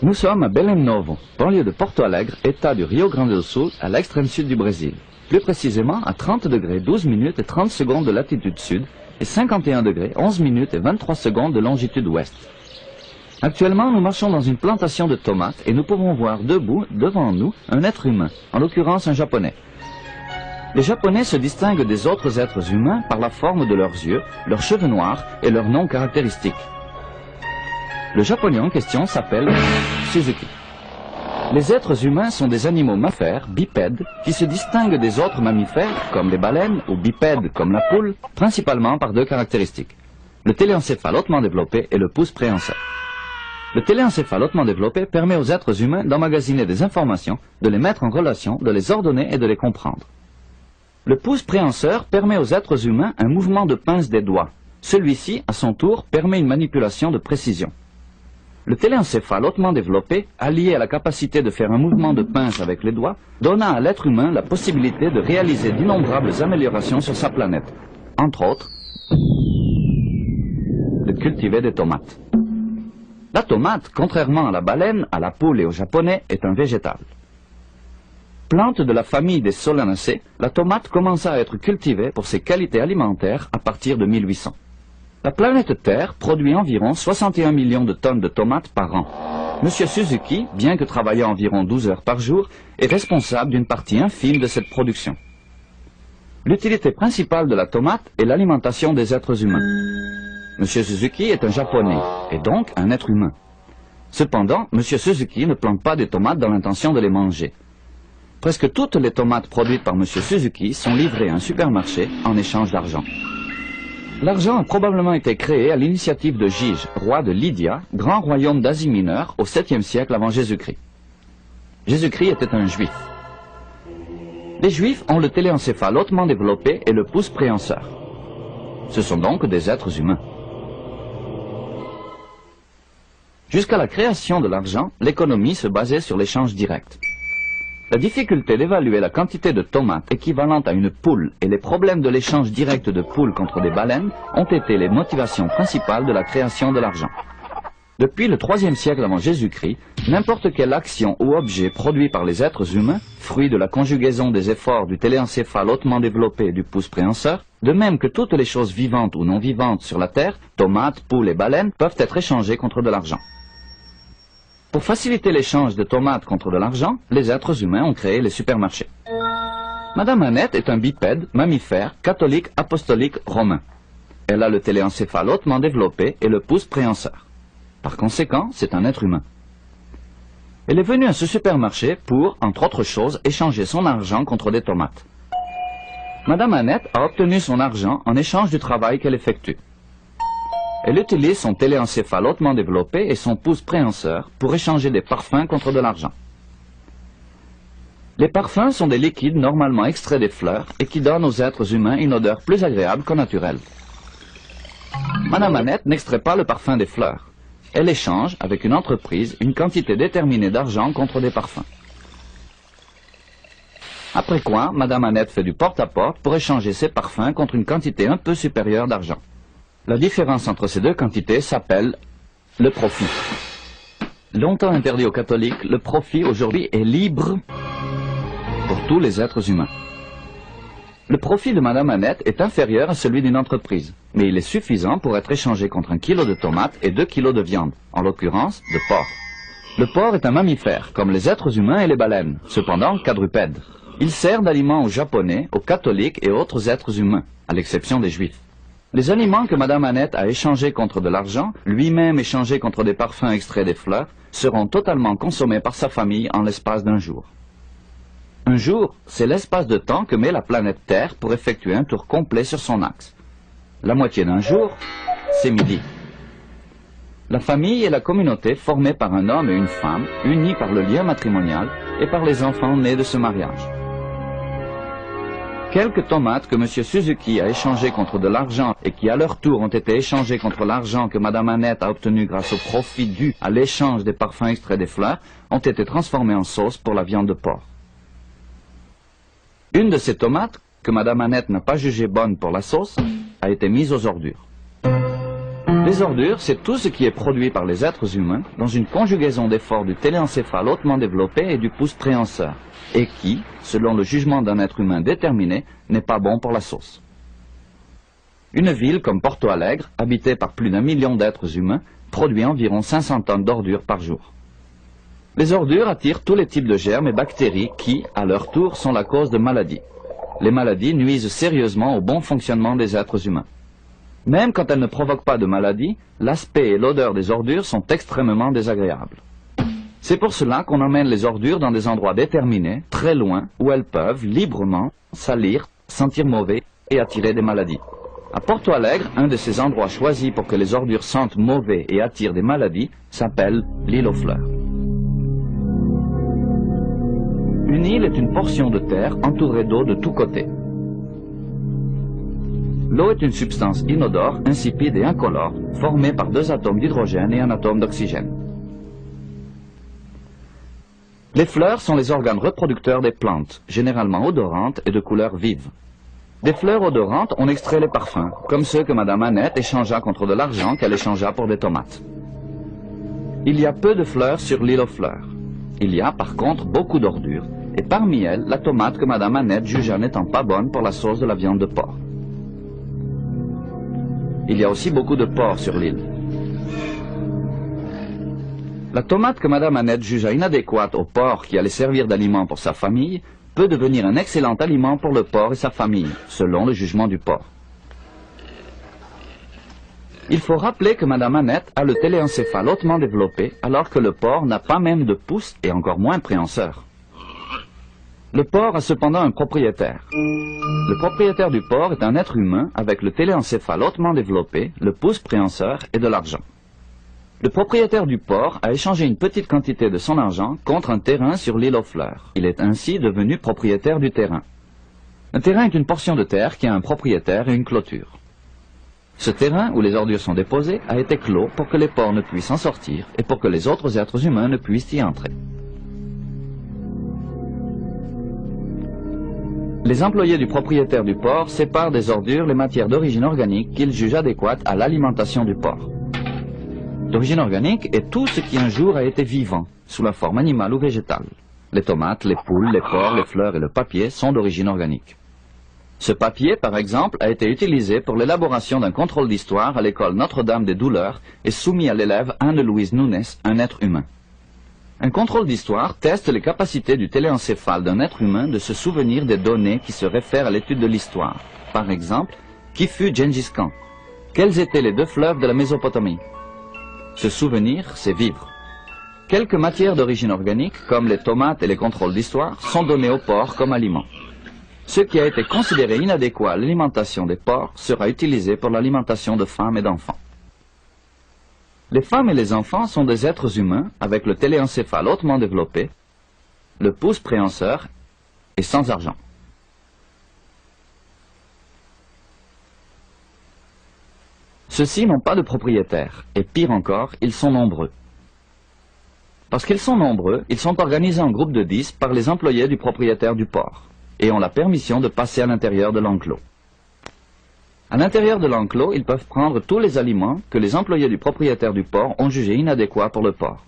Nous sommes à Belém Novo, banlieue de Porto Alegre, état du Rio Grande do Sul, à l'extrême sud du Brésil. Plus précisément à 30 degrés 12 minutes et 30 secondes de latitude sud et 51 degrés 11 minutes et 23 secondes de longitude ouest. Actuellement, nous marchons dans une plantation de tomates et nous pouvons voir debout, devant nous, un être humain, en l'occurrence un japonais. Les japonais se distinguent des autres êtres humains par la forme de leurs yeux, leurs cheveux noirs et leurs noms caractéristiques. Le japonais en question s'appelle Suzuki. Les êtres humains sont des animaux mammifères, bipèdes, qui se distinguent des autres mammifères, comme les baleines, ou bipèdes, comme la poule, principalement par deux caractéristiques. Le téléencéphale hautement développé et le pouce préhenseur. Le téléencéphale hautement développé permet aux êtres humains d'emmagasiner des informations, de les mettre en relation, de les ordonner et de les comprendre. Le pouce préhenseur permet aux êtres humains un mouvement de pince des doigts. Celui-ci, à son tour, permet une manipulation de précision. Le téléencéphale hautement développé, allié à la capacité de faire un mouvement de pince avec les doigts, donna à l'être humain la possibilité de réaliser d'innombrables améliorations sur sa planète. Entre autres, de cultiver des tomates. La tomate, contrairement à la baleine, à la poule et au japonais, est un végétal. Plante de la famille des Solanacées, la tomate commença à être cultivée pour ses qualités alimentaires à partir de 1800. La planète Terre produit environ 61 millions de tonnes de tomates par an. Monsieur Suzuki, bien que travaillant environ 12 heures par jour, est responsable d'une partie infime de cette production. L'utilité principale de la tomate est l'alimentation des êtres humains. Monsieur Suzuki est un japonais, et donc un être humain. Cependant, Monsieur Suzuki ne plante pas des tomates dans l'intention de les manger. Presque toutes les tomates produites par Monsieur Suzuki sont livrées à un supermarché en échange d'argent. L'argent a probablement été créé à l'initiative de Gige, roi de Lydia, grand royaume d'Asie mineure, au 7e siècle avant Jésus-Christ. Jésus-Christ était un juif. Les juifs ont le téléencéphale hautement développé et le pouce préhenseur. Ce sont donc des êtres humains. Jusqu'à la création de l'argent, l'économie se basait sur l'échange direct. La difficulté d'évaluer la quantité de tomates équivalente à une poule et les problèmes de l'échange direct de poules contre des baleines ont été les motivations principales de la création de l'argent. Depuis le 3e siècle avant Jésus-Christ, n'importe quelle action ou objet produit par les êtres humains, fruit de la conjugaison des efforts du téléencéphale hautement développé et du pouce préhenseur, de même que toutes les choses vivantes ou non vivantes sur la Terre, tomates, poules et baleines, peuvent être échangées contre de l'argent. Pour faciliter l'échange de tomates contre de l'argent, les êtres humains ont créé les supermarchés. Madame Annette est un bipède, mammifère, catholique, apostolique, romain. Elle a le téléencéphale hautement développé et le pouce préhenseur. Par conséquent, c'est un être humain. Elle est venue à ce supermarché pour, entre autres choses, échanger son argent contre des tomates. Madame Annette a obtenu son argent en échange du travail qu'elle effectue. Elle utilise son téléencéphale hautement développé et son pouce préhenseur pour échanger des parfums contre de l'argent. Les parfums sont des liquides normalement extraits des fleurs et qui donnent aux êtres humains une odeur plus agréable qu'au naturel. Madame Annette n'extrait pas le parfum des fleurs. Elle échange, avec une entreprise, une quantité déterminée d'argent contre des parfums. Après quoi, Madame Annette fait du porte-à-porte pour échanger ses parfums contre une quantité un peu supérieure d'argent. La différence entre ces deux quantités s'appelle le profit. Longtemps interdit aux catholiques, le profit aujourd'hui est libre pour tous les êtres humains. Le profit de Madame Annette est inférieur à celui d'une entreprise, mais il est suffisant pour être échangé contre 1 kilo de tomates et 2 kilos de viande, en l'occurrence de porc. Le porc est un mammifère, comme les êtres humains et les baleines, cependant quadrupède. Il sert d'aliment aux japonais, aux catholiques et autres êtres humains, à l'exception des juifs. Les aliments que Madame Annette a échangés contre de l'argent, lui-même échangés contre des parfums extraits des fleurs, seront totalement consommés par sa famille en l'espace d'un jour. Un jour, c'est l'espace de temps que met la planète Terre pour effectuer un tour complet sur son axe. La moitié d'un jour, c'est midi. La famille est la communauté formée par un homme et une femme, unis par le lien matrimonial et par les enfants nés de ce mariage. Quelques tomates que M. Suzuki a échangées contre de l'argent et qui à leur tour ont été échangées contre l'argent que Mme Annette a obtenu grâce au profit dû à l'échange des parfums extraits des fleurs ont été transformées en sauce pour la viande de porc. Une de ces tomates, que Mme Annette n'a pas jugée bonne pour la sauce, a été mise aux ordures. Les ordures, c'est tout ce qui est produit par les êtres humains dans une conjugaison d'efforts du téléencéphale hautement développé et du pouce préhenseur, et qui, selon le jugement d'un être humain déterminé, n'est pas bon pour la sauce. Une ville comme Porto Alegre, habitée par plus d'1 million d'êtres humains, produit environ 500 tonnes d'ordures par jour. Les ordures attirent tous les types de germes et bactéries qui, à leur tour, sont la cause de maladies. Les maladies nuisent sérieusement au bon fonctionnement des êtres humains. Même quand elles ne provoquent pas de maladie, l'aspect et l'odeur des ordures sont extrêmement désagréables. C'est pour cela qu'on emmène les ordures dans des endroits déterminés, très loin, où elles peuvent librement salir, sentir mauvais et attirer des maladies. À Porto Alegre, un de ces endroits choisis pour que les ordures sentent mauvais et attirent des maladies s'appelle l'île aux fleurs. Une île est une portion de terre entourée d'eau de tous côtés. L'eau est une substance inodore, insipide et incolore, formée par 2 atomes d'hydrogène et un atome d'oxygène. Les fleurs sont les organes reproducteurs des plantes, généralement odorantes et de couleur vive. Des fleurs odorantes, on extrait les parfums, comme ceux que Madame Annette échangea contre de l'argent qu'elle échangea pour des tomates. Il y a peu de fleurs sur l'île aux fleurs. Il y a par contre beaucoup d'ordures, et parmi elles, la tomate que Madame Annette jugea n'étant pas bonne pour la sauce de la viande de porc. Il y a aussi beaucoup de porc sur l'île. La tomate que Madame Annette jugea inadéquate au porc qui allait servir d'aliment pour sa famille peut devenir un excellent aliment pour le porc et sa famille, selon le jugement du porc. Il faut rappeler que Madame Annette a le téléencéphale hautement développé, alors que le porc n'a pas même de pouce et encore moins préhenseur. Le porc a cependant un propriétaire. Le propriétaire du porc est un être humain avec le téléencéphale hautement développé, le pouce préhenseur et de l'argent. Le propriétaire du porc a échangé une petite quantité de son argent contre un terrain sur l'île aux fleurs. Il est ainsi devenu propriétaire du terrain. Un terrain est une portion de terre qui a un propriétaire et une clôture. Ce terrain où les ordures sont déposées a été clos pour que les porcs ne puissent en sortir et pour que les autres êtres humains ne puissent y entrer. Les employés du propriétaire du porc séparent des ordures les matières d'origine organique qu'ils jugent adéquates à l'alimentation du porc. D'origine organique est tout ce qui un jour a été vivant, sous la forme animale ou végétale. Les tomates, les poules, les porcs, les fleurs et le papier sont d'origine organique. Ce papier, par exemple, a été utilisé pour l'élaboration d'un contrôle d'histoire à l'école Notre-Dame des Douleurs et soumis à l'élève Anne-Louise Nunes, un être humain. Un contrôle d'histoire teste les capacités du téléencéphale d'un être humain de se souvenir des données qui se réfèrent à l'étude de l'histoire. Par exemple, qui fut Gengis Khan? Quels étaient les 2 fleuves de la Mésopotamie? Se souvenir, c'est vivre. Quelques matières d'origine organique, comme les tomates et les contrôles d'histoire, sont données aux porcs comme aliments. Ce qui a été considéré inadéquat à l'alimentation des porcs sera utilisé pour l'alimentation de femmes et d'enfants. Les femmes et les enfants sont des êtres humains avec le téléencéphale hautement développé, le pouce préhenseur et sans argent. Ceux-ci n'ont pas de propriétaire, et pire encore, ils sont nombreux. Parce qu'ils sont nombreux, ils sont organisés en groupes de 10 par les employés du propriétaire du porc, et ont la permission de passer à l'intérieur de l'enclos. À l'intérieur de l'enclos, ils peuvent prendre tous les aliments que les employés du propriétaire du porc ont jugés inadéquats pour le porc.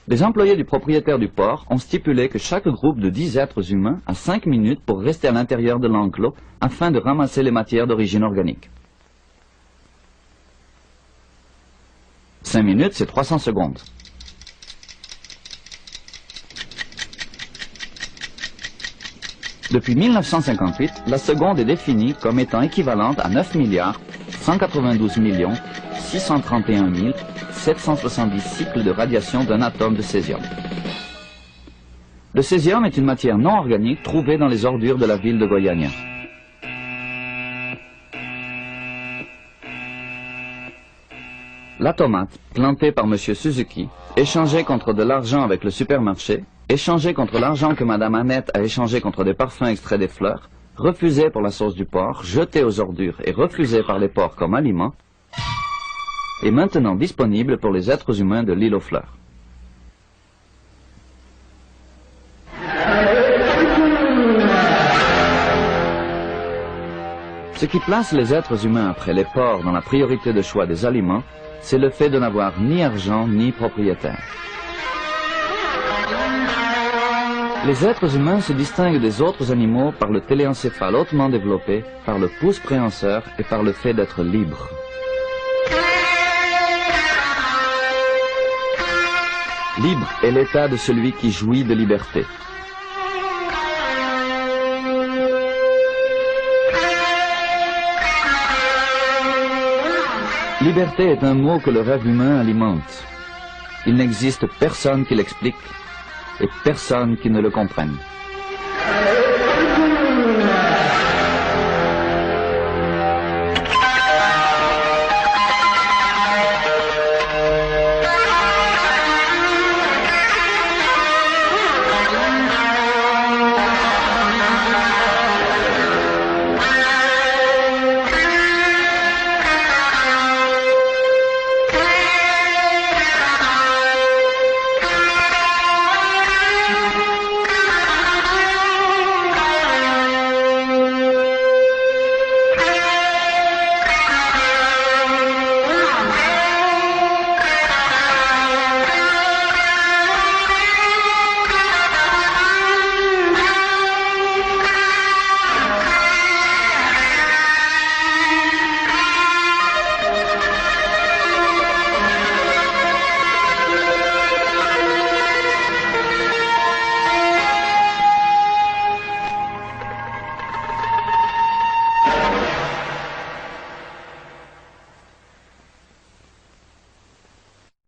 Les employés du propriétaire du porc ont stipulé que chaque groupe de 10 êtres humains a 5 minutes pour rester à l'intérieur de l'enclos afin de ramasser les matières d'origine organique. 5 minutes, c'est 300 secondes. Depuis 1958, la seconde est définie comme étant équivalente à 9 milliards 192 millions 631 770 cycles de radiation d'un atome de césium. Le césium est une matière non organique trouvée dans les ordures de la ville de Goiânia. La tomate, plantée par M. Suzuki, échangée contre de l'argent avec le supermarché, échangée contre l'argent que Mme Annette a échangé contre des parfums extraits des fleurs, refusée pour la sauce du porc, jetée aux ordures et refusée par les porcs comme aliment, est maintenant disponible pour les êtres humains de l'île aux fleurs. Ce qui place les êtres humains après les porcs dans la priorité de choix des aliments, c'est le fait de n'avoir ni argent ni propriétaire. Les êtres humains se distinguent des autres animaux par le téléencéphale hautement développé, par le pouce préhenseur et par le fait d'être libres. Libre est l'état de celui qui jouit de liberté. Liberté est un mot que le rêve humain alimente. Il n'existe personne qui l'explique et personne qui ne le comprenne.